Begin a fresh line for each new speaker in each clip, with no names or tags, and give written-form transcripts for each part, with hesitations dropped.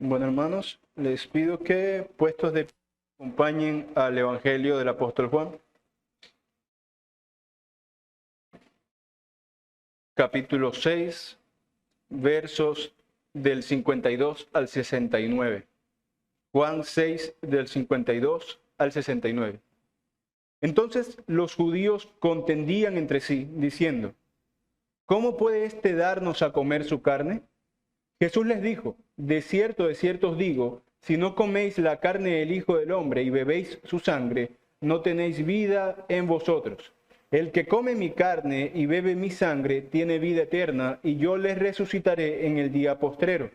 Bueno, hermanos, les pido que puestos de pie acompañen al Evangelio del apóstol Juan, capítulo 6, versos del 52 al 69. Juan 6, del 52 al 69. Entonces los judíos contendían entre sí, diciendo: ¿cómo puede éste darnos a comer su carne? Jesús les dijo: de cierto os digo, si no coméis la carne del Hijo del Hombre y bebéis su sangre, no tenéis vida en vosotros. El que come mi carne y bebe mi sangre tiene vida eterna, y yo les resucitaré en el día postrero.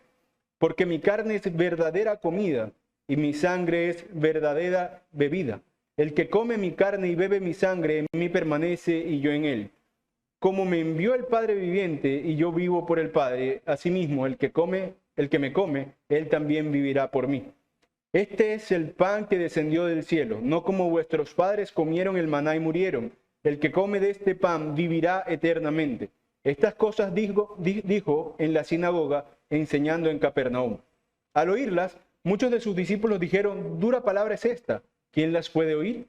Porque mi carne es verdadera comida, y mi sangre es verdadera bebida. El que come mi carne y bebe mi sangre en mí permanece, y yo en él. Como me envió el Padre viviente y yo vivo por el Padre, asimismo el que me come, él también vivirá por mí. Este es el pan que descendió del cielo, no como vuestros padres comieron el maná y murieron. El que come de este pan vivirá eternamente. Estas cosas dijo en la sinagoga, enseñando en Capernaum. Al oírlas, muchos de sus discípulos dijeron: dura palabra es esta, ¿quién las puede oír?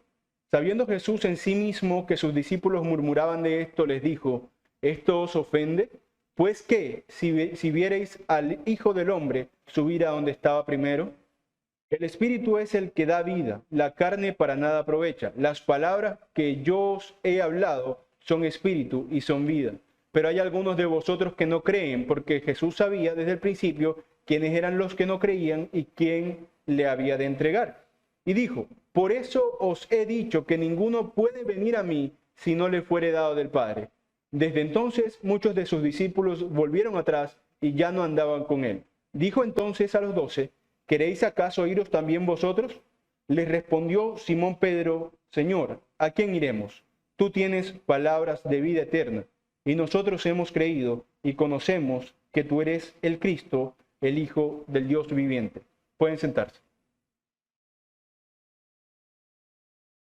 Sabiendo Jesús en sí mismo que sus discípulos murmuraban de esto, les dijo: ¿esto os ofende? Pues que si viereis al Hijo del Hombre subir a donde estaba primero. El Espíritu es el que da vida, la carne para nada aprovecha. Las palabras que yo os he hablado son espíritu y son vida. Pero hay algunos de vosotros que no creen, porque Jesús sabía desde el principio quiénes eran los que no creían y quién le había de entregar. Y dijo: por eso os he dicho que ninguno puede venir a mí si no le fuere dado del Padre. Desde entonces muchos de sus discípulos volvieron atrás y ya no andaban con él. Dijo entonces a los 12: ¿queréis acaso iros también vosotros? Les respondió Simón Pedro: Señor, ¿a quién iremos? Tú tienes palabras de vida eterna, y nosotros hemos creído y conocemos que tú eres el Cristo, el Hijo del Dios viviente. Pueden sentarse.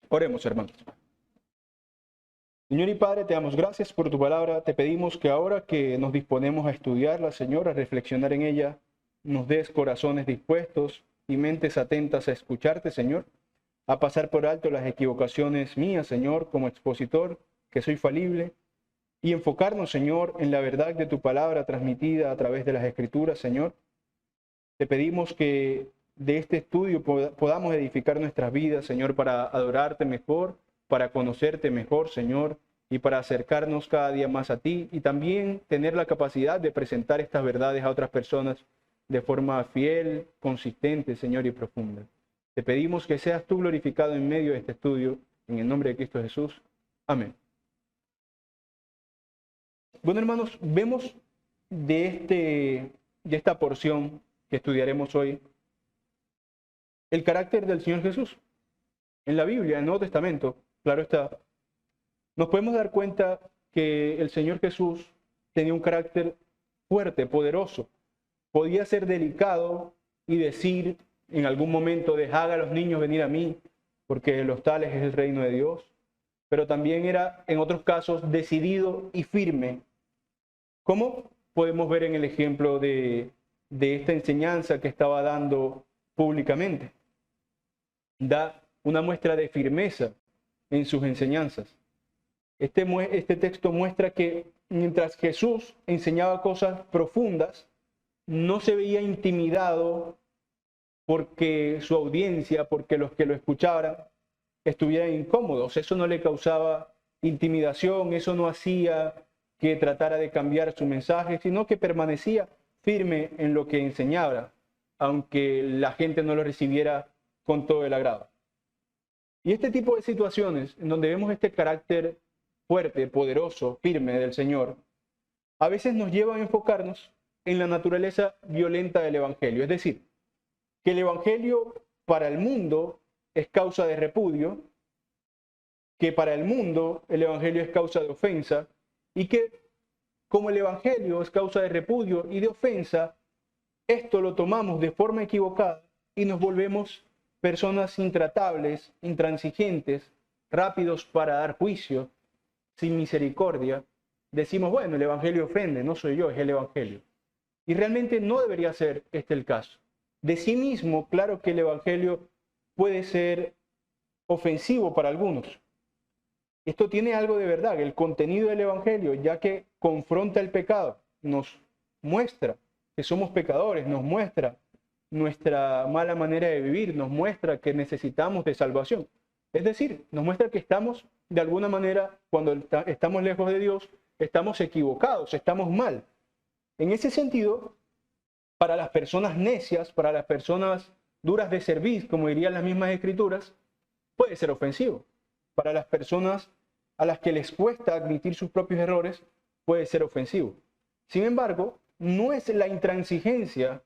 Oremos, hermanos. Señor y Padre, te damos gracias por tu palabra. Te pedimos que ahora que nos disponemos a estudiarla, Señor, a reflexionar en ella, nos des corazones dispuestos y mentes atentas a escucharte, Señor, a pasar por alto las equivocaciones mías, Señor, como expositor, que soy falible, y enfocarnos, Señor, en la verdad de tu palabra transmitida a través de las Escrituras, Señor. Te pedimos que de este estudio podamos edificar nuestras vidas, Señor, para adorarte mejor, para conocerte mejor, Señor, y para acercarnos cada día más a ti, y también tener la capacidad de presentar estas verdades a otras personas de forma fiel, consistente, Señor, y profunda. Te pedimos que seas tú glorificado en medio de este estudio, en el nombre de Cristo Jesús. Amén. Bueno, hermanos, vemos de esta porción que estudiaremos hoy el carácter del Señor Jesús. En la Biblia, en el Nuevo Testamento, claro está, nos podemos dar cuenta que el Señor Jesús tenía un carácter fuerte, poderoso. Podía ser delicado y decir en algún momento: dejad a los niños venir a mí, porque de los tales es el reino de Dios. Pero también era, en otros casos, decidido y firme. ¿Cómo podemos ver en el ejemplo de esta enseñanza que estaba dando públicamente? Da una muestra de firmeza en sus enseñanzas. Este texto muestra que mientras Jesús enseñaba cosas profundas, no se veía intimidado porque su audiencia, porque los que lo escucharan estuvieran incómodos. Eso no le causaba intimidación, eso no hacía que tratara de cambiar su mensaje, sino que permanecía firme en lo que enseñaba, aunque la gente no lo recibiera con todo el agrado. Y este tipo de situaciones, en donde vemos este carácter fuerte, poderoso, firme del Señor, a veces nos llevan a enfocarnos en la naturaleza violenta del Evangelio. Es decir, que el Evangelio para el mundo es causa de repudio, que para el mundo el Evangelio es causa de ofensa, y que como el Evangelio es causa de repudio y de ofensa, esto lo tomamos de forma equivocada y nos volvemos personas intratables, intransigentes, rápidos para dar juicio, sin misericordia. Decimos: bueno, el Evangelio ofende, no soy yo, es el Evangelio. Y realmente no debería ser este el caso. De sí mismo, claro que el Evangelio puede ser ofensivo para algunos. Esto tiene algo de verdad, el contenido del Evangelio, ya que confronta el pecado, nos muestra que somos pecadores, nos muestra nuestra mala manera de vivir, nos muestra que necesitamos de salvación. Es decir, nos muestra que estamos, de alguna manera, cuando estamos lejos de Dios, estamos equivocados, estamos mal. En ese sentido, para las personas necias, para las personas duras de cerviz, como dirían las mismas escrituras, puede ser ofensivo. Para las personas a las que les cuesta admitir sus propios errores, puede ser ofensivo. Sin embargo, no es la intransigencia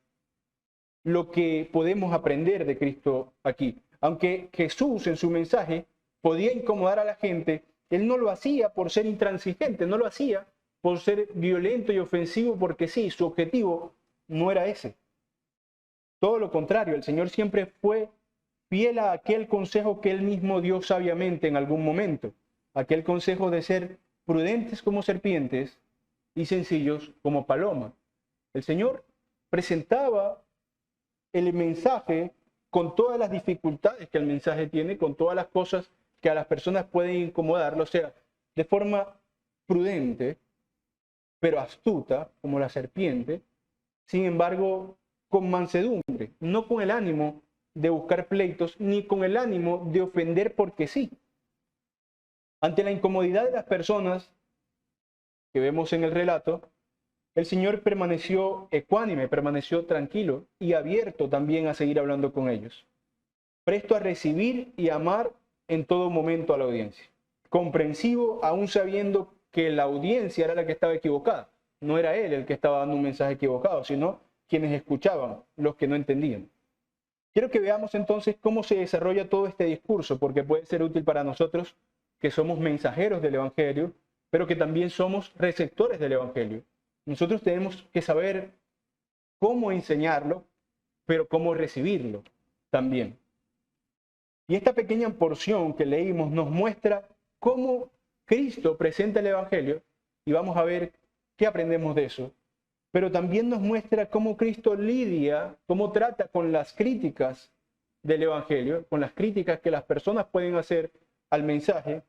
lo que podemos aprender de Cristo aquí. Aunque Jesús en su mensaje podía incomodar a la gente, él no lo hacía por ser intransigente, no lo hacía por ser violento y ofensivo, porque sí, su objetivo no era ese. Todo lo contrario, el Señor siempre fue fiel a aquel consejo que él mismo dio sabiamente en algún momento, aquel consejo de ser prudentes como serpientes y sencillos como paloma. El Señor presentaba el mensaje con todas las dificultades que el mensaje tiene, con todas las cosas que a las personas pueden incomodarlo, o sea, de forma prudente, pero astuta, como la serpiente, sin embargo, con mansedumbre, no con el ánimo de buscar pleitos, ni con el ánimo de ofender porque sí. Ante la incomodidad de las personas que vemos en el relato, el Señor permaneció ecuánime, permaneció tranquilo y abierto también a seguir hablando con ellos, presto a recibir y amar en todo momento a la audiencia, comprensivo aún sabiendo que la audiencia era la que estaba equivocada. No era él el que estaba dando un mensaje equivocado, sino quienes escuchaban, los que no entendían. Quiero que veamos entonces cómo se desarrolla todo este discurso, porque puede ser útil para nosotros que somos mensajeros del Evangelio, pero que también somos receptores del Evangelio. Nosotros tenemos que saber cómo enseñarlo, pero cómo recibirlo también. Y esta pequeña porción que leímos nos muestra cómo Cristo presenta el Evangelio, y vamos a ver qué aprendemos de eso, pero también nos muestra cómo Cristo lidia, cómo trata con las críticas del Evangelio, con las críticas que las personas pueden hacer al mensaje,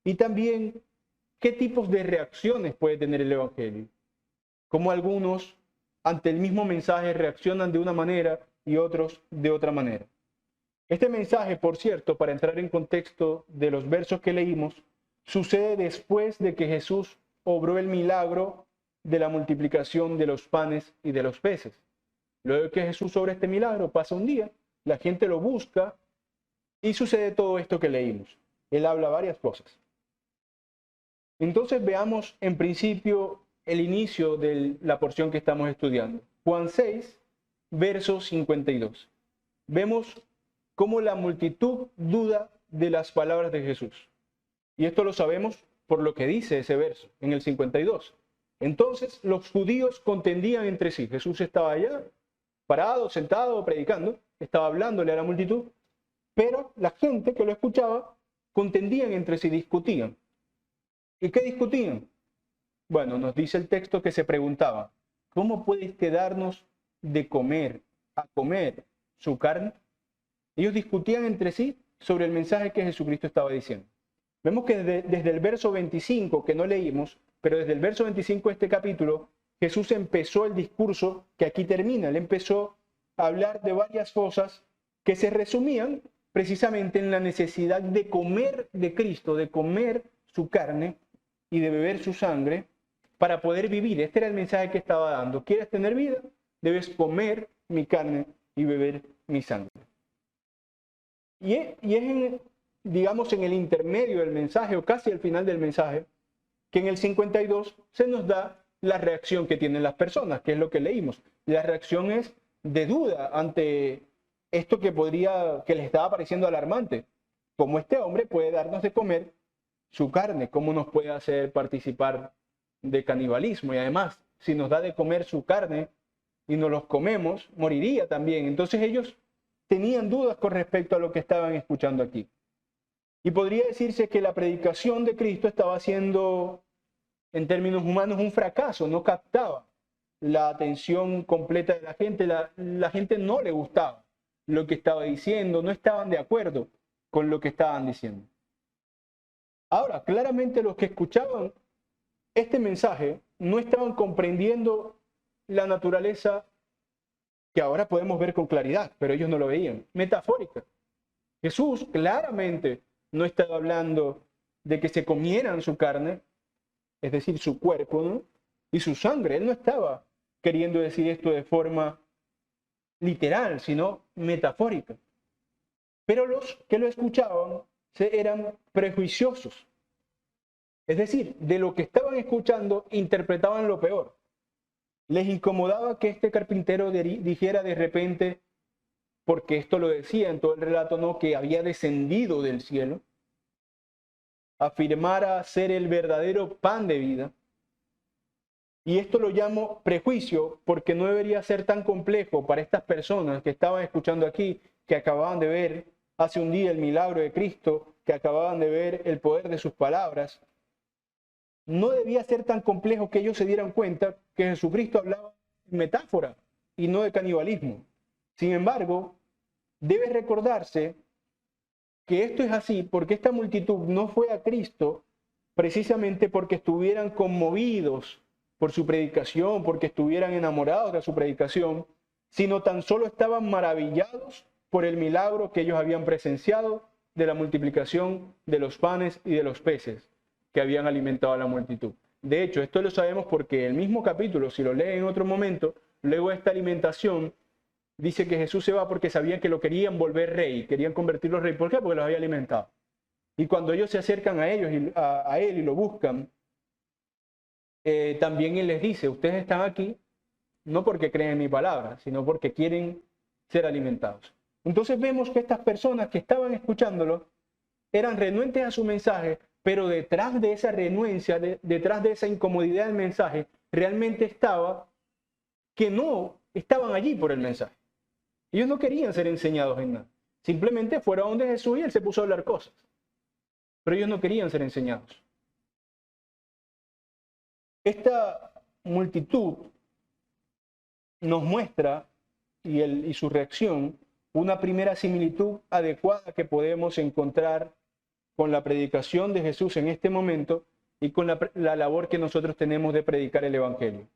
y también qué tipos de reacciones puede tener el Evangelio. Cómo algunos ante el mismo mensaje reaccionan de una manera y otros de otra manera. Este mensaje, por cierto, para entrar en contexto de los versos que leímos, sucede después de que Jesús obró el milagro de la multiplicación de los panes y de los peces. Luego que Jesús obra este milagro, pasa un día, la gente lo busca y sucede todo esto que leímos. Él habla varias cosas. Entonces veamos en principio el inicio de la porción que estamos estudiando. Juan 6, verso 52. Vemos cómo la multitud duda de las palabras de Jesús. Y esto lo sabemos por lo que dice ese verso, en el 52. Entonces los judíos contendían entre sí. Jesús estaba allá, parado, sentado, predicando, estaba hablándole a la multitud, pero la gente que lo escuchaba contendían entre sí, discutían. ¿Y qué discutían? Bueno, nos dice el texto que se preguntaba, ¿cómo puede darnos de comer, a comer su carne? Ellos discutían entre sí sobre el mensaje que Jesucristo estaba diciendo. Vemos que desde el verso 25, que no leímos, pero desde el verso 25 de este capítulo, Jesús empezó el discurso que aquí termina. Él empezó a hablar de varias cosas que se resumían precisamente en la necesidad de comer de Cristo, de comer su carne y de beber su sangre para poder vivir. Este era el mensaje que estaba dando. ¿Quieres tener vida? Debes comer mi carne y beber mi sangre. Y es digamos, en el intermedio del mensaje, o casi al final del mensaje, que en el 52 se nos da la reacción que tienen las personas, que es lo que leímos. La reacción es de duda ante esto que les estaba pareciendo alarmante. ¿Cómo este hombre puede darnos de comer su carne? ¿Cómo nos puede hacer participar de canibalismo? Y además, si nos da de comer su carne y nos los comemos, moriría también. Entonces ellos tenían dudas con respecto a lo que estaban escuchando aquí. Y podría decirse que la predicación de Cristo estaba siendo, en términos humanos, un fracaso, no captaba la atención completa de la gente. La gente no le gustaba lo que estaba diciendo, no estaban de acuerdo con lo que estaban diciendo. Ahora, claramente los que escuchaban este mensaje no estaban comprendiendo la naturaleza que ahora podemos ver con claridad, pero ellos no lo veían, metafórica. Jesús claramente no estaba hablando de que se comieran su carne, es decir, su cuerpo, ¿no? Y su sangre. Él no estaba queriendo decir esto de forma literal, sino metafórica. Pero los que lo escuchaban eran prejuiciosos. Es decir, de lo que estaban escuchando interpretaban lo peor. Les incomodaba que este carpintero dijera de repente, porque esto lo decía en todo el relato, ¿no?, que había descendido del cielo, afirmara ser el verdadero pan de vida. Y esto lo llamo prejuicio porque no debería ser tan complejo para estas personas que estaban escuchando aquí, que acababan de ver hace un día el milagro de Cristo, que acababan de ver el poder de sus palabras. No debía ser tan complejo que ellos se dieran cuenta que Jesucristo hablaba en metáfora y no de canibalismo. Sin embargo, debe recordarse que esto es así porque esta multitud no fue a Cristo precisamente porque estuvieran conmovidos por su predicación, porque estuvieran enamorados de su predicación, sino tan solo estaban maravillados por el milagro que ellos habían presenciado de la multiplicación de los panes y de los peces que habían alimentado a la multitud. De hecho, esto lo sabemos porque el mismo capítulo, si lo leen en otro momento, luego de esta alimentación, dice que Jesús se va porque sabían que lo querían volver rey, querían convertirlo en rey. ¿Por qué? Porque los había alimentado. Y cuando ellos se acercan a ellos, a él y lo buscan, también él les dice, ustedes están aquí no porque creen en mi palabra, sino porque quieren ser alimentados. Entonces vemos que estas personas que estaban escuchándolo eran renuentes a su mensaje, pero detrás de esa renuencia, detrás de esa incomodidad del mensaje, realmente estaba que no estaban allí por el mensaje. Ellos no querían ser enseñados en nada. Simplemente fueron donde Jesús y él se puso a hablar cosas. Pero ellos no querían ser enseñados. Esta multitud nos muestra, y su reacción, una primera similitud adecuada que podemos encontrar con la predicación de Jesús en este momento y con la labor que nosotros tenemos de predicar el Evangelio.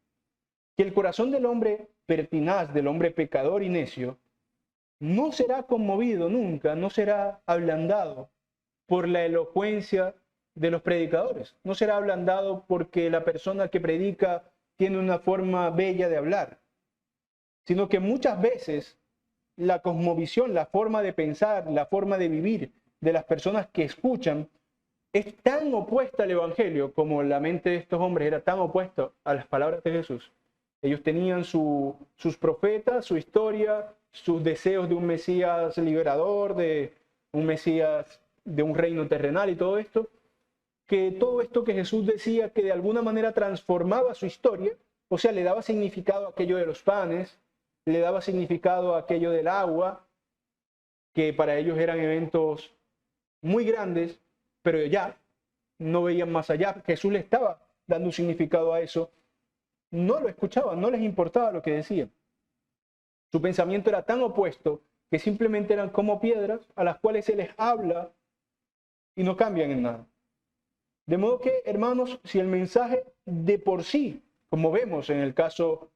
Que el corazón del hombre pertinaz, del hombre pecador y necio, no será conmovido nunca, no será ablandado por la elocuencia de los predicadores. No será ablandado porque la persona que predica tiene una forma bella de hablar, sino que muchas veces la cosmovisión, la forma de pensar, la forma de vivir de las personas que escuchan es tan opuesta al Evangelio como la mente de estos hombres era tan opuesta a las palabras de Jesús. Ellos tenían sus profetas, su historia, sus deseos de un Mesías liberador, de un Mesías de un reino terrenal y todo esto que Jesús decía que de alguna manera transformaba su historia, o sea, le daba significado a aquello de los panes, le daba significado a aquello del agua, que para ellos eran eventos muy grandes, pero ya no veían más allá. Jesús le estaba dando un significado a eso. No lo escuchaban, no les importaba lo que decían. Su pensamiento era tan opuesto que simplemente eran como piedras a las cuales se les habla y no cambian en nada. De modo que, hermanos, si el mensaje de por sí, como vemos en el caso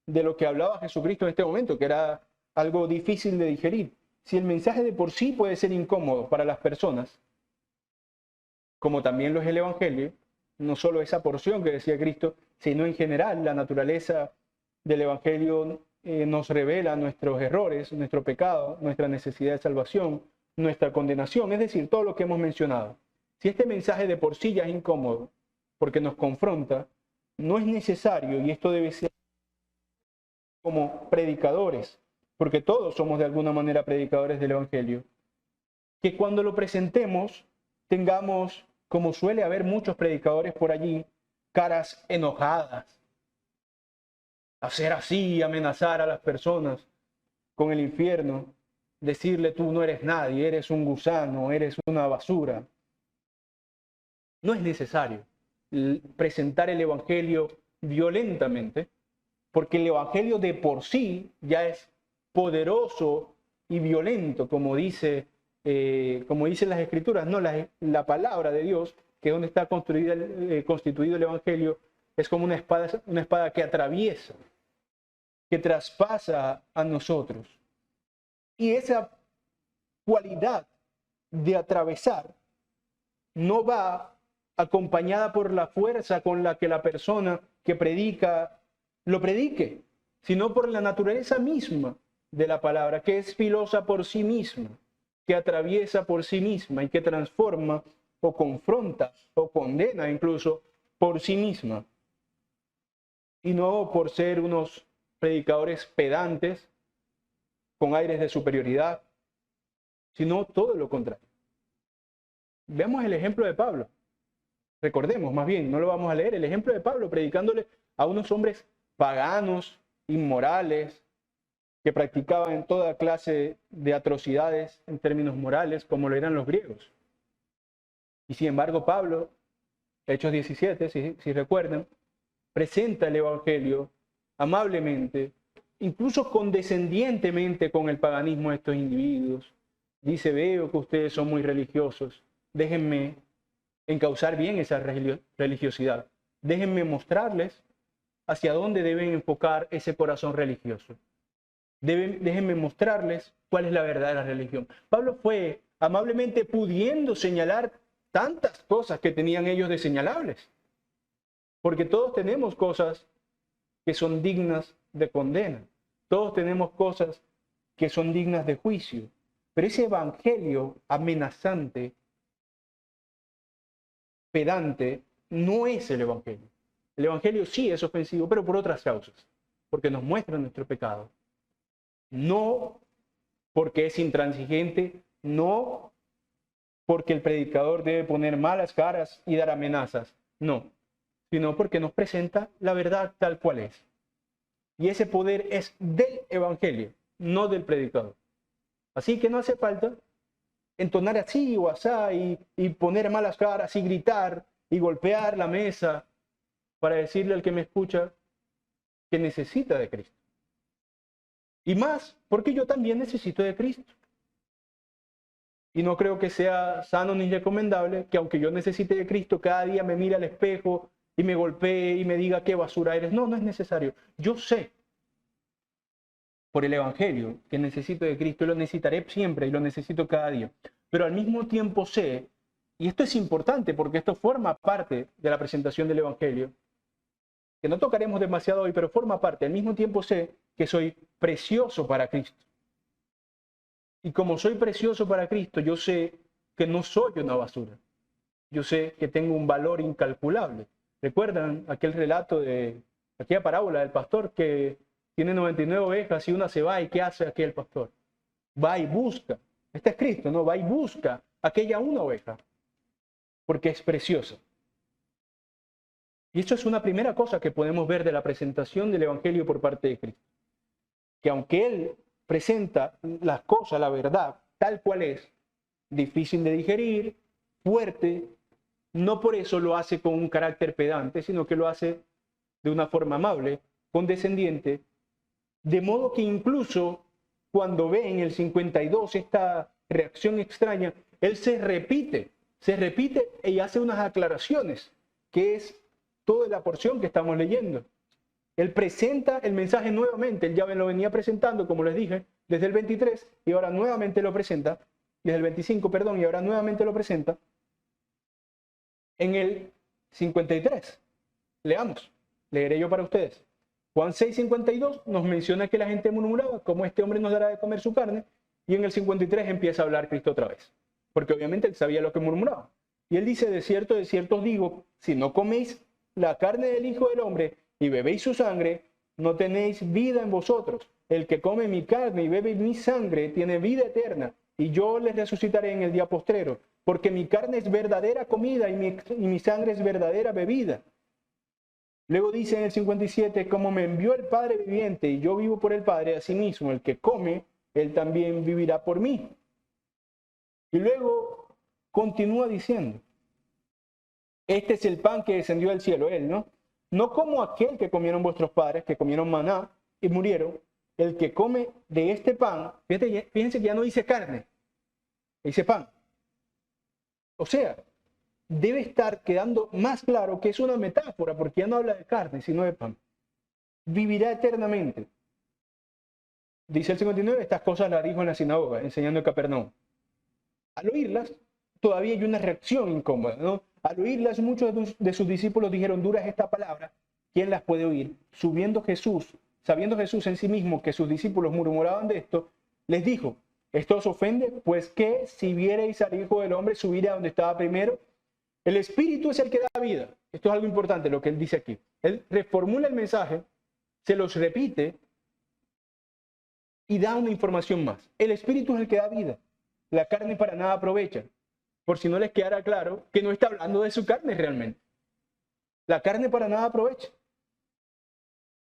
de lo que hablaba Jesucristo en este momento, que era algo difícil de digerir, si el mensaje de por sí puede ser incómodo para las personas, como también lo es el Evangelio, no solo esa porción que decía Cristo, sino en general la naturaleza del Evangelio nos revela nuestros errores, nuestro pecado, nuestra necesidad de salvación, nuestra condenación, es decir, todo lo que hemos mencionado. Si este mensaje de por sí ya es incómodo, porque nos confronta, no es necesario, y esto debe ser como predicadores, porque todos somos de alguna manera predicadores del Evangelio, que cuando lo presentemos tengamos, como suele haber muchos predicadores por allí, caras enojadas, hacer así, amenazar a las personas con el infierno, decirle tú no eres nadie, eres un gusano, eres una basura. No es necesario presentar el Evangelio violentamente, porque el evangelio de por sí ya es poderoso y violento, como dice las escrituras. No, la palabra de Dios, que es donde está constituido el evangelio, es como una espada que atraviesa, que traspasa a nosotros. Y esa cualidad de atravesar no va acompañada por la fuerza con la que la persona que predica lo predique, sino por la naturaleza misma de la palabra, que es filosa por sí misma, que atraviesa por sí misma y que transforma o confronta o condena incluso por sí misma. Y no por ser unos predicadores pedantes con aires de superioridad, sino todo lo contrario. Veamos el ejemplo de Pablo. Recordemos, más bien, no lo vamos a leer, el ejemplo de Pablo predicándole a unos hombres paganos, inmorales, que practicaban toda clase de atrocidades en términos morales, como lo eran los griegos. Y sin embargo, Pablo, Hechos 17, si recuerdan, presenta el evangelio amablemente, incluso condescendientemente con el paganismo de estos individuos. Dice: veo que ustedes son muy religiosos, déjenme encauzar bien esa religiosidad. Déjenme mostrarles hacia dónde deben enfocar ese corazón religioso. Déjenme mostrarles cuál es la verdadera religión. Pablo fue amablemente pudiendo señalar tantas cosas que tenían ellos de señalables. Porque todos tenemos cosas que son dignas de condena. Todos tenemos cosas que son dignas de juicio. Pero ese evangelio amenazante, pedante, no es el evangelio. El evangelio sí es ofensivo, pero por otras causas. Porque nos muestra nuestro pecado. No porque es intransigente, no porque el predicador debe poner malas caras y dar amenazas. No, sino porque nos presenta la verdad tal cual es. Y ese poder es del evangelio, no del predicador. Así que no hace falta entonar así o asá y poner malas caras y gritar y golpear la mesa para decirle al que me escucha que necesita de Cristo. Y más, porque yo también necesito de Cristo. Y no creo que sea sano ni recomendable que aunque yo necesite de Cristo, cada día me mire al espejo y me golpee y me diga qué basura eres. No, no es necesario. Yo sé por el evangelio que necesito de Cristo y lo necesitaré siempre y lo necesito cada día. Pero al mismo tiempo sé, y esto es importante porque esto forma parte de la presentación del evangelio, que no tocaremos demasiado hoy, pero forma parte. Al mismo tiempo sé que soy precioso para Cristo. Y como soy precioso para Cristo, yo sé que no soy una basura. Yo sé que tengo un valor incalculable. ¿Recuerdan aquel relato de aquella parábola del pastor que tiene 99 ovejas y una se va? ¿Y qué hace aquel pastor? Va y busca. Está escrito, ¿no? Va y busca aquella una oveja porque es preciosa. Y eso es una primera cosa que podemos ver de la presentación del evangelio por parte de Cristo. Que aunque Él presenta las cosas, la verdad, tal cual es, difícil de digerir, fuerte, no por eso lo hace con un carácter pedante, sino que lo hace de una forma amable, condescendiente, de modo que incluso cuando ve en el 52 esta reacción extraña, Él se repite y hace unas aclaraciones, que es toda la porción que estamos leyendo. Él presenta el mensaje nuevamente, él ya lo venía presentando, como les dije, desde el 23, y ahora nuevamente lo presenta, desde el 25, perdón, y ahora nuevamente lo presenta en el 53. Leamos, leeré yo para ustedes. Juan 6:52 nos menciona que la gente murmuraba, ¿cómo este hombre nos dará de comer su carne? Y en el 53 empieza a hablar Cristo otra vez, porque obviamente él sabía lo que murmuraba. Y él dice: de cierto os digo, si no coméis la carne del Hijo del Hombre y bebéis su sangre, no tenéis vida en vosotros. El que come mi carne y bebe mi sangre tiene vida eterna, y yo les resucitaré en el día postrero, porque mi carne es verdadera comida y mi sangre es verdadera bebida. Luego dice en el 57, como me envió el Padre viviente y yo vivo por el Padre, asimismo el que come, él también vivirá por mí. Y luego continúa diciendo, este es el pan que descendió del cielo, él, ¿no? no como aquel que comieron vuestros padres, que comieron maná y murieron. El que come de este pan, fíjense que ya no dice carne, dice pan. O sea, debe estar quedando más claro que es una metáfora, porque ya no habla de carne, sino de pan. Vivirá eternamente. Dice el 59, estas cosas las dijo en la sinagoga, enseñando en Capernaum. Al oírlas, todavía hay una reacción incómoda, ¿no? Al oírlas, muchos de sus discípulos dijeron, dura es esta palabra, ¿quién las puede oír? Sabiendo Jesús en sí mismo que sus discípulos murmuraban de esto, les dijo, ¿esto os ofende? Pues que si viereis al Hijo del Hombre subir a donde estaba primero, el Espíritu es el que da vida. Esto es algo importante lo que él dice aquí. Él reformula el mensaje, se los repite y da una información más. El Espíritu es el que da vida. La carne para nada aprovecha. Por si no les quedara claro que no está hablando de su carne realmente. La carne para nada aprovecha.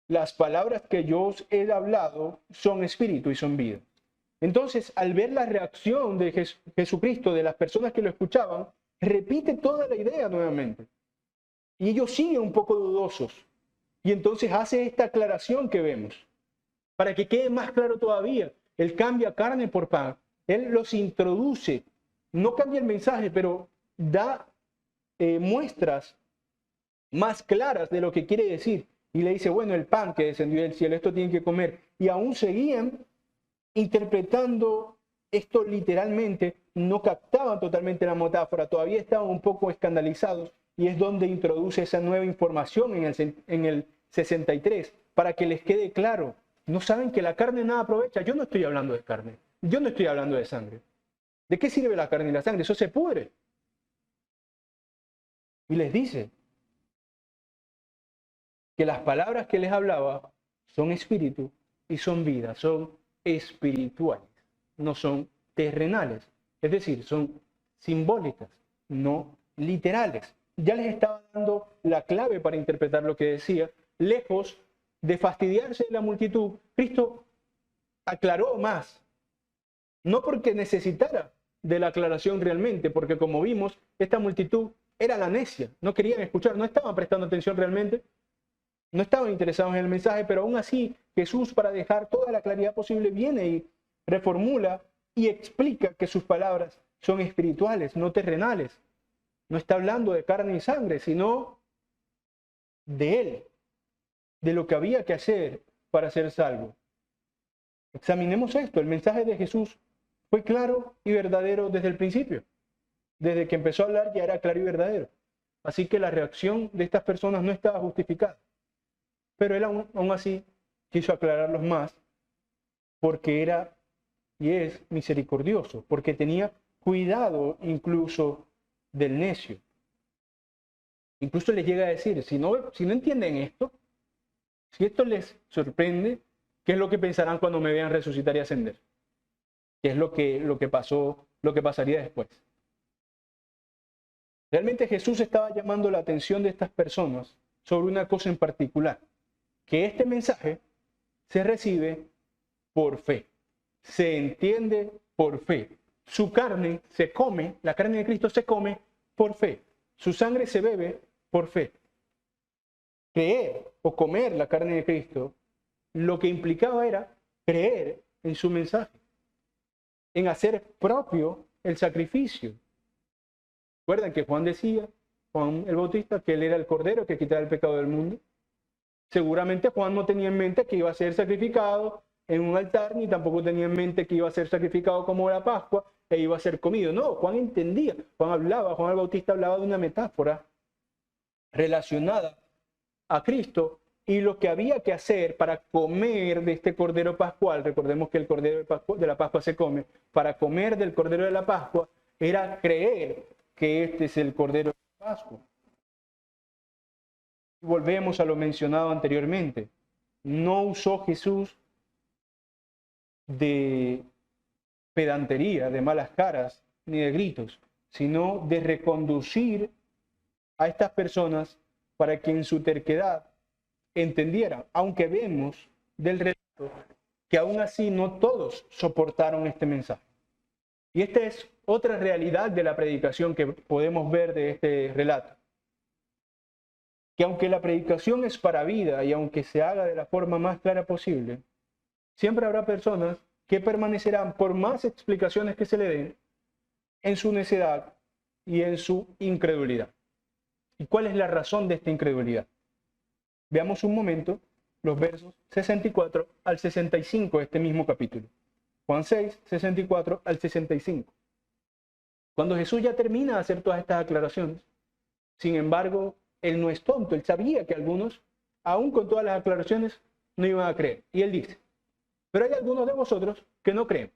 Las palabras que yo os he hablado son espíritu y son vida. Entonces, al ver la reacción de Jesucristo, de las personas que lo escuchaban, repite toda la idea nuevamente. Y ellos siguen un poco dudosos. Y entonces hace esta aclaración que vemos. Para que quede más claro todavía, él cambia carne por pan. Él los introduce. No cambia el mensaje, pero da muestras más claras de lo que quiere decir. Y le dice, bueno, el pan que descendió del cielo, esto tienen que comer. Y aún seguían interpretando esto literalmente, no captaban totalmente la metáfora, todavía estaban un poco escandalizados. Y es donde introduce esa nueva información en el 63, para que les quede claro. No saben que la carne nada aprovecha. Yo no estoy hablando de carne. Yo no estoy hablando de sangre. ¿De qué sirve la carne y la sangre? Eso se pudre. Y les dice que las palabras que les hablaba son espíritu y son vida, son espirituales, no son terrenales. Es decir, son simbólicas, no literales. Ya les estaba dando la clave para interpretar lo que decía. Lejos de fastidiarse de la multitud, Cristo aclaró más. No porque necesitara de la aclaración realmente, porque como vimos, esta multitud era la necia, no querían escuchar, no estaban prestando atención realmente, no estaban interesados en el mensaje, pero aún así Jesús, para dejar toda la claridad posible, viene y reformula y explica que sus palabras son espirituales, no terrenales. No está hablando de carne y sangre, sino de Él, de lo que había que hacer para ser salvo. Examinemos esto. El mensaje de Jesús fue claro y verdadero desde el principio. Desde que empezó a hablar ya era claro y verdadero. Así que la reacción de estas personas no estaba justificada. Pero él aún así quiso aclararlos más porque era y es misericordioso, porque tenía cuidado incluso del necio. Incluso les llega a decir, si no entienden esto, si esto les sorprende, ¿qué es lo que pensarán cuando me vean resucitar y ascender? ¿Qué es lo que pasó, lo que pasaría después? Realmente Jesús estaba llamando la atención de estas personas sobre una cosa en particular, que este mensaje se recibe por fe, se entiende por fe. Su carne se come, la carne de Cristo se come por fe. Su sangre se bebe por fe. Creer o comer la carne de Cristo, lo que implicaba era creer en su mensaje, en hacer propio el sacrificio. ¿Recuerdan que Juan decía, Juan el Bautista, que él era el Cordero que quitaba el pecado del mundo? Seguramente Juan no tenía en mente que iba a ser sacrificado en un altar, ni tampoco tenía en mente que iba a ser sacrificado como la Pascua e iba a ser comido. No, Juan entendía, Juan el Bautista hablaba de una metáfora relacionada a Cristo y lo que había que hacer para comer de este Cordero Pascual. Recordemos que el Cordero de la Pascua se come. Para comer del Cordero de la Pascua era creer que este es el Cordero de la Pascua. Volvemos a lo mencionado anteriormente. No usó Jesús de pedantería, de malas caras, ni de gritos, sino de reconducir a estas personas para que en su terquedad entendieran, aunque vemos del relato que aún así no todos soportaron este mensaje. Y esta es otra realidad de la predicación que podemos ver de este relato. que aunque la predicación es para vida y aunque se haga de la forma más clara posible, siempre habrá personas que permanecerán por más explicaciones que se le den en su necedad y en su incredulidad. ¿Y cuál es la razón de esta incredulidad? Veamos un momento los versos 64 al 65 de este mismo capítulo. Juan 6, 64 al 65. Cuando Jesús ya termina de hacer todas estas aclaraciones, sin embargo, él no es tonto, él sabía que algunos, aún con todas las aclaraciones, no iban a creer. Y él dice, pero hay algunos de vosotros que no creen.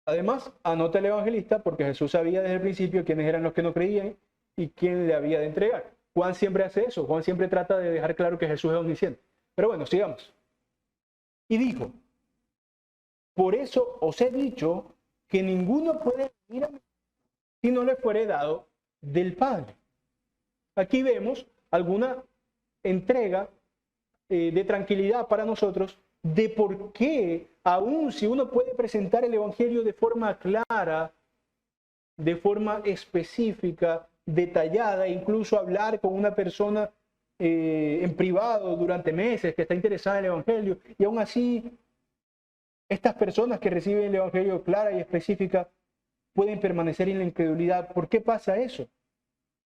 Además, anota el evangelista porque Jesús sabía desde el principio quiénes eran los que no creían y quién le había de entregar. Juan siempre hace eso, Juan siempre trata de dejar claro que Jesús es omnisciente. Pero bueno, sigamos. Y dijo, por eso os he dicho que ninguno puede venir a mí si no le fuere dado del Padre. Aquí vemos alguna entrega de tranquilidad para nosotros de por qué, aun si uno puede presentar el Evangelio de forma clara, de forma específica, detallada, incluso hablar con una persona en privado durante meses que está interesada en el Evangelio, y aún así estas personas que reciben el Evangelio clara y específica pueden permanecer en la incredulidad. ¿Por qué pasa eso?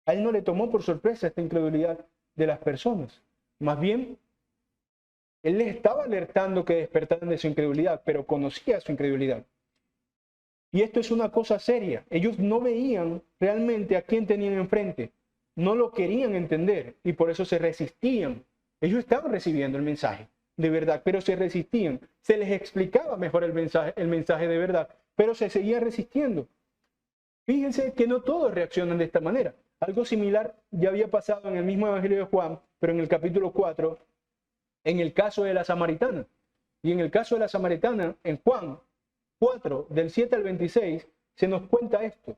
A él no le tomó por sorpresa esta incredulidad de las personas. Más bien, él les estaba alertando que despertaran de su incredulidad, pero conocía su incredulidad. Y esto es una cosa seria. Ellos no veían realmente a quién tenían enfrente. No lo querían entender y por eso se resistían. Ellos estaban recibiendo el mensaje de verdad, pero se resistían. Se les explicaba mejor el mensaje de verdad, pero se seguían resistiendo. Fíjense que no todos reaccionan de esta manera. Algo similar ya había pasado en el mismo Evangelio de Juan, pero en el capítulo 4, en el caso de la samaritana. Y en el caso de la samaritana, en Juan 4, del 7 al 26, se nos cuenta esto.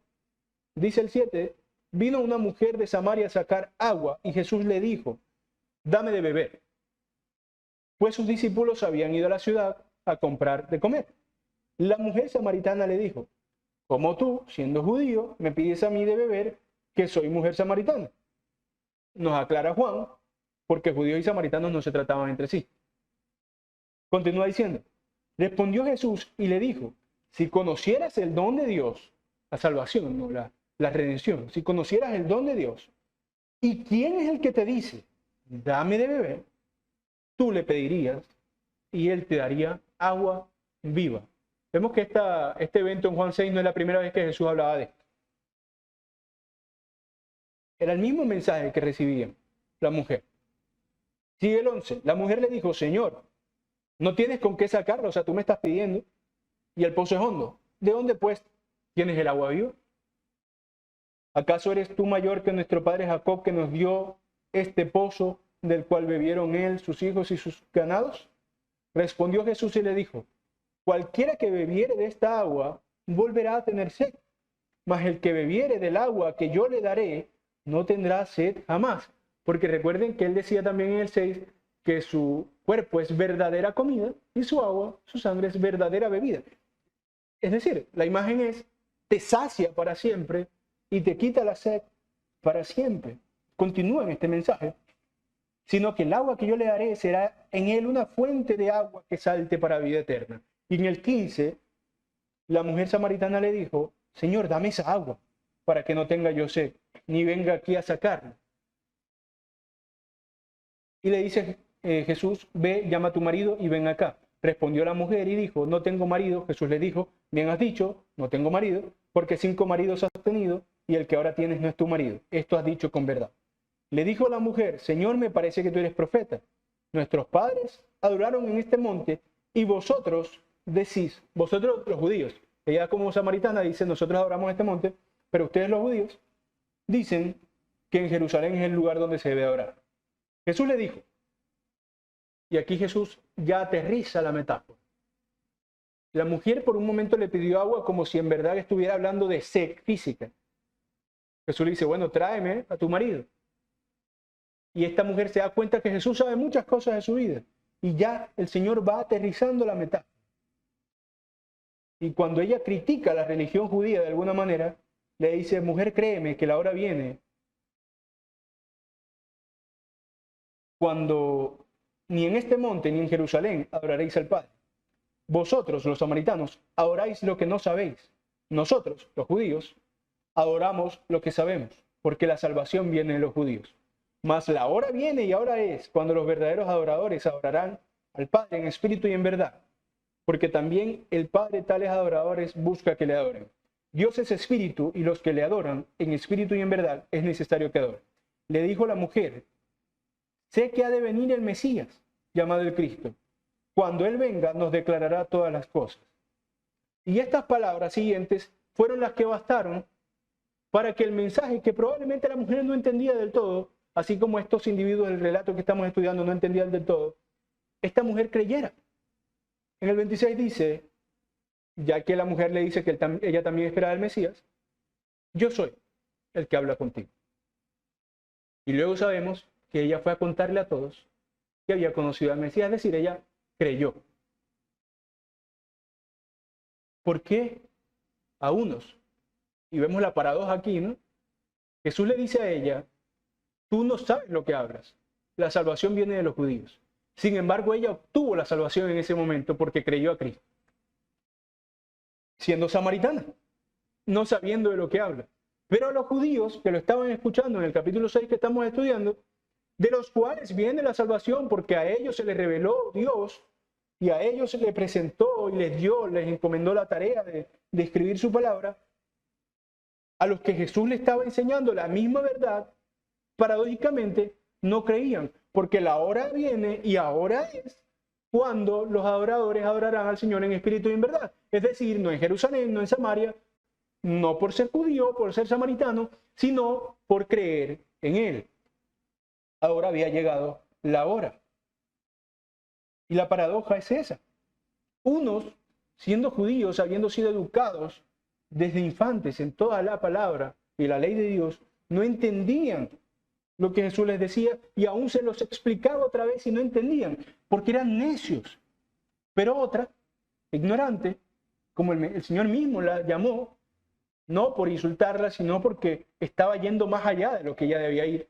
Dice el 7, vino una mujer de Samaria a sacar agua y Jesús le dijo, dame de beber. Pues sus discípulos habían ido a la ciudad a comprar de comer. La mujer samaritana le dijo, como tú, siendo judío, me pides a mí de beber, que soy mujer samaritana. Nos aclara Juan, porque judíos y samaritanos no se trataban entre sí. Continúa diciendo, respondió Jesús y le dijo, si conocieras el don de Dios, la salvación, no la redención, si conocieras el don de Dios, ¿y quién es el que te dice, dame de beber? Tú le pedirías y él te daría agua viva. Vemos que este evento en Juan 6 no es la primera vez que Jesús hablaba de esto. Era el mismo mensaje que recibía la mujer. Sigue el 11. La mujer le dijo, Señor, no tienes con qué sacarlo, o sea, tú me estás pidiendo, y el pozo es hondo. ¿De dónde pues tienes el agua viva? ¿Acaso eres tú mayor que nuestro padre Jacob, que nos dio este pozo del cual bebieron él, sus hijos y sus ganados? Respondió Jesús y le dijo, cualquiera que bebiere de esta agua volverá a tener sed, mas el que bebiere del agua que yo le daré no tendrá sed jamás. Porque recuerden que él decía también en el 6 que su cuerpo es verdadera comida y su agua, su sangre es verdadera bebida. Es decir, la imagen es, te sacia para siempre y te quita la sed para siempre. Continúa en este mensaje. Sino que el agua que yo le daré será en él una fuente de agua que salte para vida eterna. Y en el 15, la mujer samaritana le dijo, Señor, dame esa agua para que no tenga yo sed, ni venga aquí a sacarla. Y le dice Jesús, ve, llama a tu marido y ven acá. Respondió la mujer y dijo, no tengo marido. Jesús le dijo, bien has dicho, no tengo marido, porque 5 maridos has tenido y el que ahora tienes no es tu marido. Esto has dicho con verdad. Le dijo la mujer, Señor, me parece que tú eres profeta. Nuestros padres adoraron en este monte y vosotros decís, vosotros los judíos, ella como samaritana dice, nosotros adoramos en este monte, pero ustedes los judíos dicen que en Jerusalén es el lugar donde se debe adorar. Jesús le dijo, y aquí Jesús ya aterriza la metáfora. La mujer por un momento le pidió agua como si en verdad estuviera hablando de sed física. Jesús le dice, bueno, tráeme a tu marido. Y esta mujer se da cuenta que Jesús sabe muchas cosas de su vida. Y ya el Señor va aterrizando la metáfora. Y cuando ella critica la religión judía de alguna manera, le dice, mujer, créeme que la hora viene cuando ni en este monte ni en Jerusalén adoraréis al Padre. Vosotros, los samaritanos, adoráis lo que no sabéis. Nosotros, los judíos, adoramos lo que sabemos, porque la salvación viene de los judíos. Mas la hora viene y ahora es cuando los verdaderos adoradores adorarán al Padre en espíritu y en verdad, porque también el Padre tales adoradores busca que le adoren. Dios es espíritu y los que le adoran en espíritu y en verdad es necesario que adoren. Le dijo la mujer: sé que ha de venir el Mesías, llamado el Cristo. Cuando Él venga, nos declarará todas las cosas. Y estas palabras siguientes fueron las que bastaron para que el mensaje que probablemente la mujer no entendía del todo, así como estos individuos del relato que estamos estudiando no entendían del todo, esta mujer creyera. En el 26 dice, ya que la mujer le dice que ella también esperaba al Mesías: yo soy el que habla contigo. Y luego sabemos que ella fue a contarle a todos que había conocido al Mesías, es decir, ella creyó. ¿Por qué a unos? Y vemos la paradoja aquí, ¿no? Jesús le dice a ella: tú no sabes lo que hablas. La salvación viene de los judíos. Sin embargo, ella obtuvo la salvación en ese momento porque creyó a Cristo, siendo samaritana, no sabiendo de lo que habla. Pero a los judíos que lo estaban escuchando en el capítulo 6 que estamos estudiando, de los cuales viene la salvación porque a ellos se les reveló Dios y a ellos se les presentó y les dio, les encomendó la tarea de escribir su palabra, a los que Jesús le estaba enseñando la misma verdad, paradójicamente no creían, porque la hora viene y ahora es cuando los adoradores adorarán al Señor en espíritu y en verdad. Es decir, no en Jerusalén, no en Samaria, no por ser judío, por ser samaritano, sino por creer en Él. Ahora había llegado la hora. Y la paradoja es esa. Unos, siendo judíos, habiendo sido educados desde infantes en toda la palabra y la ley de Dios, no entendían lo que Jesús les decía y aún se los explicaba otra vez y no entendían, porque eran necios. Pero otra, ignorante, como el Señor mismo la llamó, no por insultarla, sino porque estaba yendo más allá de lo que ella debía ir.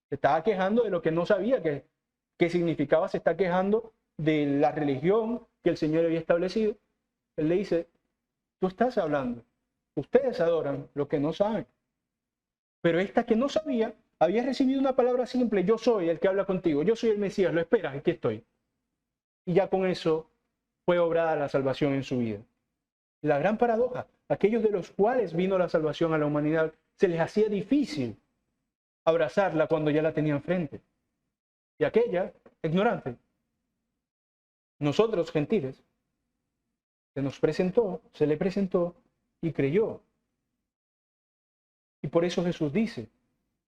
Se estaba quejando de lo que no sabía qué significaba, se está quejando de la religión que el Señor había establecido. Él le dice: tú estás hablando, ustedes adoran lo que no saben. Pero esta que no sabía, había recibido una palabra simple: yo soy el que habla contigo, yo soy el Mesías, lo esperas, aquí estoy. Y ya con eso fue obrada la salvación en su vida. La gran paradoja: aquellos de los cuales vino la salvación a la humanidad, se les hacía difícil abrazarla cuando ya la tenían frente. Y aquella, ignorante, nosotros gentiles, se le presentó y creyó. Y por eso Jesús dice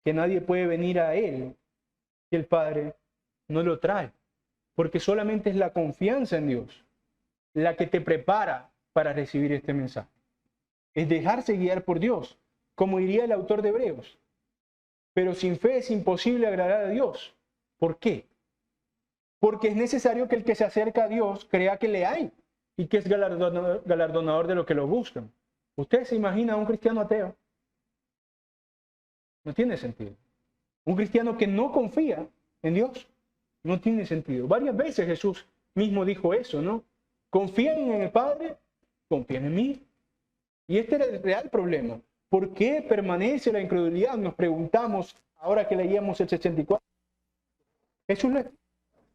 que nadie puede venir a Él si el Padre no lo trae, porque solamente es la confianza en Dios la que te prepara para recibir este mensaje. Es dejarse guiar por Dios, como diría el autor de Hebreos. Pero sin fe es imposible agradar a Dios. ¿Por qué? Porque es necesario que el que se acerca a Dios crea que le hay y que es galardonador de lo que lo buscan. ¿Usted se imagina a un cristiano ateo? No tiene sentido. Un cristiano que no confía en Dios no tiene sentido. Varias veces Jesús mismo dijo eso, ¿no? Confíen en el Padre, confíen en mí. Y este era el real problema. ¿Por qué permanece la incredulidad? Nos preguntamos ahora que leíamos el 64. Jesús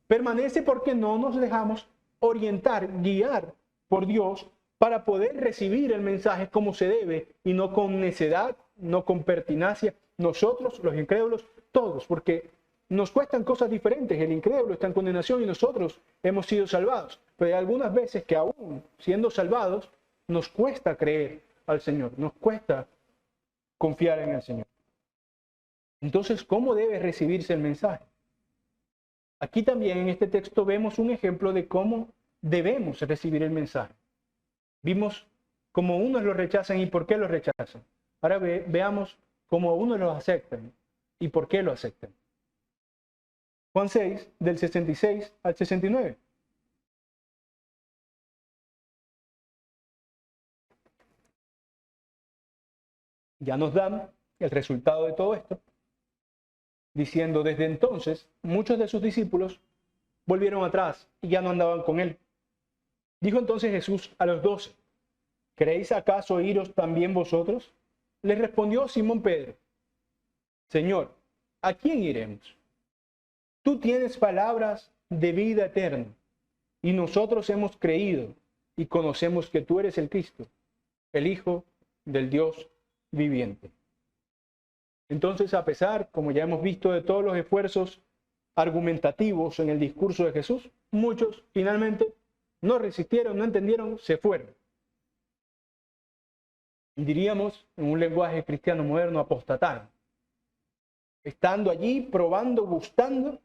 permanece porque no nos dejamos orientar, guiar por Dios para poder recibir el mensaje como se debe y no con necedad, no con pertinacia. Nosotros, los incrédulos, todos, porque nos cuestan cosas diferentes. El incrédulo está en condenación y nosotros hemos sido salvados. Pero hay algunas veces que aún siendo salvados, nos cuesta creer al Señor, nos cuesta confiar en el Señor. Entonces, ¿cómo debe recibirse el mensaje? Aquí también en este texto vemos un ejemplo de cómo debemos recibir el mensaje. Vimos cómo unos lo rechazan y por qué lo rechazan. Ahora veamos cómo unos lo aceptan y por qué lo aceptan. Juan 6, del 66 al 69. Ya nos dan el resultado de todo esto. diciendo: desde entonces muchos de sus discípulos volvieron atrás y ya no andaban con él. Dijo entonces Jesús a los 12: ¿queréis acaso iros también vosotros? Les respondió Simón Pedro: Señor, ¿a quién iremos? Tú tienes palabras de vida eterna, y nosotros hemos creído y conocemos que tú eres el Cristo, el Hijo del Dios viviente. Entonces, a pesar, como ya hemos visto, de todos los esfuerzos argumentativos en el discurso de Jesús, muchos finalmente no resistieron, no entendieron, se fueron. Diríamos, en un lenguaje cristiano moderno, apostataron. Estando allí, probando, gustando,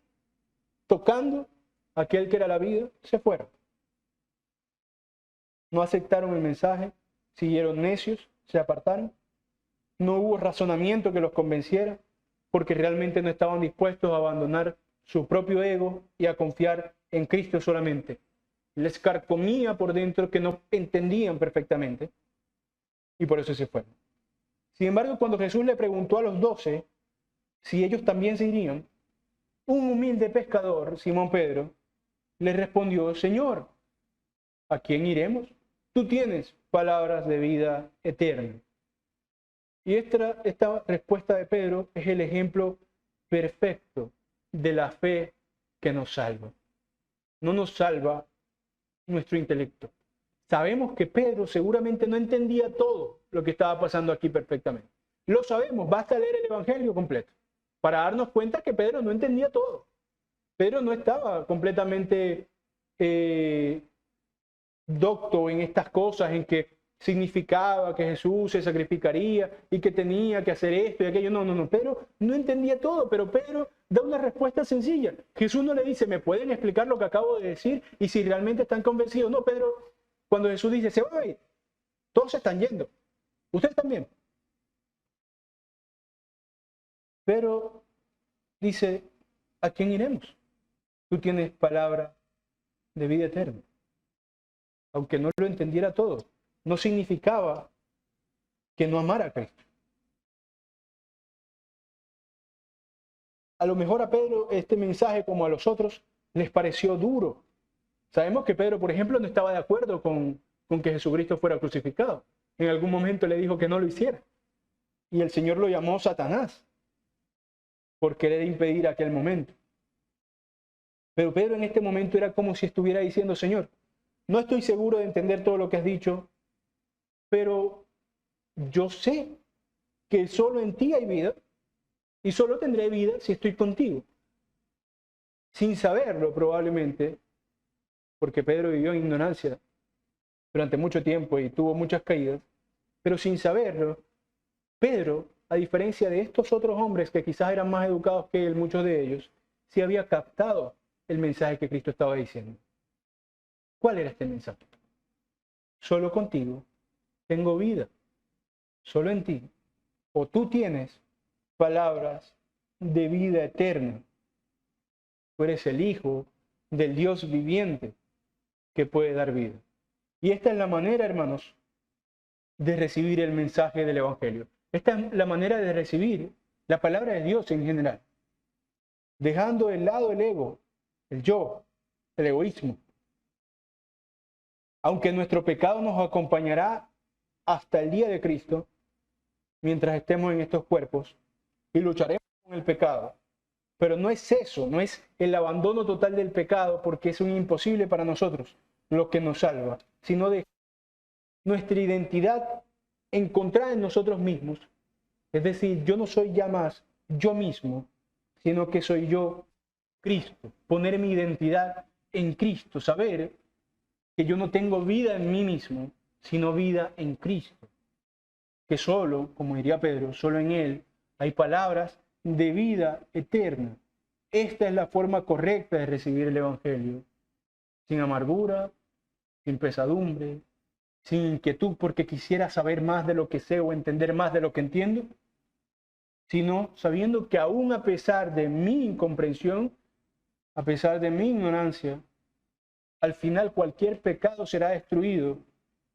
tocando aquel que era la vida, se fueron. No aceptaron el mensaje, siguieron necios, se apartaron. No hubo razonamiento que los convenciera, porque realmente no estaban dispuestos a abandonar su propio ego y a confiar en Cristo solamente. Les carcomía por dentro que no entendían perfectamente, y por eso se fueron. Sin embargo, cuando Jesús le preguntó a los 12 si ellos también se irían, un humilde pescador, Simón Pedro, le respondió: Señor, ¿a quién iremos? Tú tienes palabras de vida eterna. Y esta respuesta de Pedro es el ejemplo perfecto de la fe que nos salva. No nos salva nuestro intelecto. Sabemos que Pedro seguramente no entendía todo lo que estaba pasando aquí perfectamente. Lo sabemos, basta leer el Evangelio completo para darnos cuenta que Pedro no entendía todo. Pedro no estaba completamente docto en estas cosas, en que significaba que Jesús se sacrificaría y que tenía que hacer esto y aquello. No. Pedro no entendía todo, pero Pedro da una respuesta sencilla. Jesús no le dice: ¿me pueden explicar lo que acabo de decir? Y si realmente están convencidos. No, Pedro, cuando Jesús dice: se van a ir, todos se están yendo, ustedes también. Pero dice: ¿a quién iremos? Tú tienes palabra de vida eterna. Aunque no lo entendiera todo, no significaba que no amara a Cristo. A lo mejor a Pedro este mensaje, como a los otros, les pareció duro. Sabemos que Pedro, por ejemplo, no estaba de acuerdo con que Jesucristo fuera crucificado. En algún momento le dijo que no lo hiciera. Y el Señor lo llamó Satanás por querer impedir aquel momento. Pero Pedro en este momento era como si estuviera diciendo: Señor, no estoy seguro de entender todo lo que has dicho, pero yo sé que solo en ti hay vida y solo tendré vida si estoy contigo. Sin saberlo probablemente, porque Pedro vivió en ignorancia durante mucho tiempo y tuvo muchas caídas, pero sin saberlo, Pedro, a diferencia de estos otros hombres que quizás eran más educados que él, muchos de ellos, sí había captado el mensaje que Cristo estaba diciendo. ¿Cuál era este mensaje? Solo contigo tengo vida, solo en ti, o tú tienes palabras de vida eterna. Tú eres el Hijo del Dios viviente que puede dar vida. Y esta es la manera, hermanos, de recibir el mensaje del Evangelio. Esta es la manera de recibir la palabra de Dios en general. Dejando de lado el ego, el yo, el egoísmo. Aunque nuestro pecado nos acompañará hasta el día de Cristo, mientras estemos en estos cuerpos, y lucharemos con el pecado. Pero no es eso, no es el abandono total del pecado, porque es un imposible para nosotros lo que nos salva, sino de nuestra identidad encontrada en nosotros mismos. Es decir, yo no soy ya más yo mismo, sino que soy yo Cristo. Poner mi identidad en Cristo, saber que yo no tengo vida en mí mismo, sino vida en Cristo. Que solo, como diría Pedro, solo en Él hay palabras de vida eterna. Esta es la forma correcta de recibir el Evangelio. Sin amargura, sin pesadumbre, sin inquietud porque quisiera saber más de lo que sé o entender más de lo que entiendo, sino sabiendo que aún a pesar de mi incomprensión, a pesar de mi ignorancia, al final cualquier pecado será destruido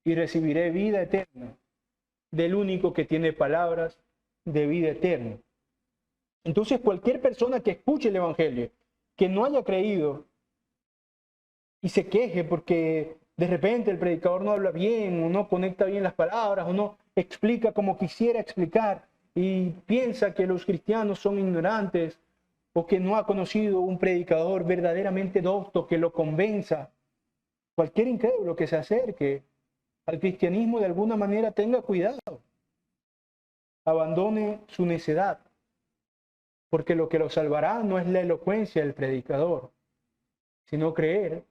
y recibiré vida eterna del único que tiene palabras de vida eterna.
Entonces, cualquier persona que escuche el Evangelio, que no haya creído y se queje porque de repente el predicador no habla bien o no conecta bien las palabras o no explica como quisiera explicar y piensa que los cristianos son ignorantes o que no ha conocido un predicador verdaderamente docto que lo convenza, cualquier incrédulo que se acerque al cristianismo de alguna manera tenga cuidado, abandone su necedad, porque lo que lo salvará no es la elocuencia del predicador, sino creer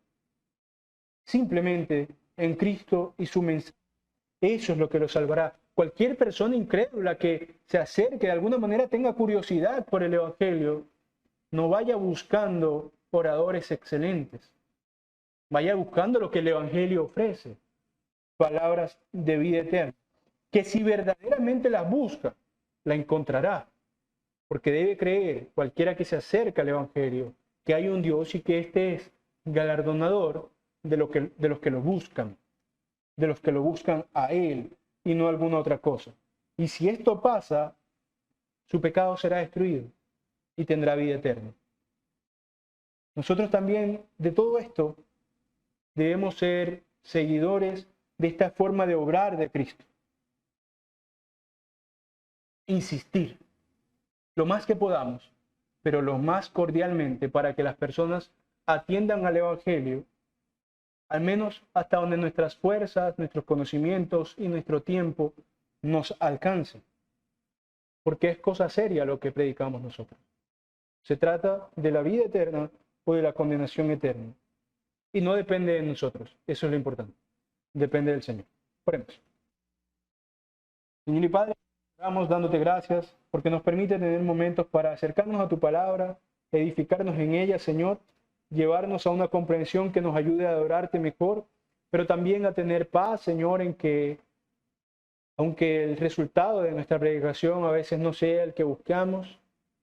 simplemente en Cristo y su mensaje. Eso es lo que lo salvará. Cualquier persona incrédula que se acerque de alguna manera tenga curiosidad por el Evangelio, no vaya buscando oradores excelentes, vaya buscando lo que el Evangelio ofrece, palabras de vida eterna, que si verdaderamente las busca, la encontrará, porque debe creer cualquiera que se acerca al Evangelio que hay un Dios y que éste es galardonador de los que lo buscan, de los que lo buscan a Él y no alguna otra cosa. Y si esto pasa, su pecado será destruido y tendrá vida eterna. Nosotros también de todo esto debemos ser seguidores de esta forma de obrar de Cristo. Insistir lo más que podamos, pero lo más cordialmente para que las personas atiendan al Evangelio, al menos hasta donde nuestras fuerzas, nuestros conocimientos y nuestro tiempo nos alcancen. Porque es cosa seria lo que predicamos nosotros. Se trata de la vida eterna o de la condenación eterna. Y no depende de nosotros. Eso es lo importante. Depende del Señor. Oremos. Señor y Padre, estamos dándote gracias porque nos permite tener momentos para acercarnos a tu palabra, edificarnos en ella, Señor, llevarnos a una comprensión que nos ayude a adorarte mejor, pero también a tener paz, Señor, en que aunque el resultado de nuestra predicación a veces no sea el que buscamos,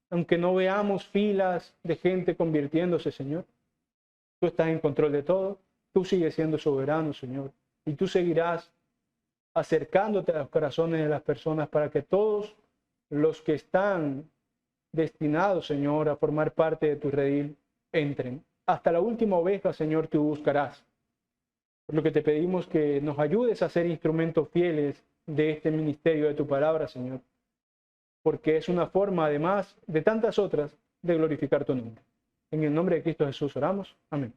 aunque no veamos filas de gente convirtiéndose, Señor, tú estás en control de todo, tú sigues siendo soberano, Señor, y tú seguirás acercándote a los corazones de las personas para que todos los que están destinados, Señor, a formar parte de tu redil, entren. Hasta la última oveja, Señor, tú buscarás. Por lo que te pedimos que nos ayudes a ser instrumentos fieles de este ministerio de tu palabra, Señor, porque es una forma, además de tantas otras, de glorificar tu nombre. En el nombre de Cristo Jesús oramos. Amén.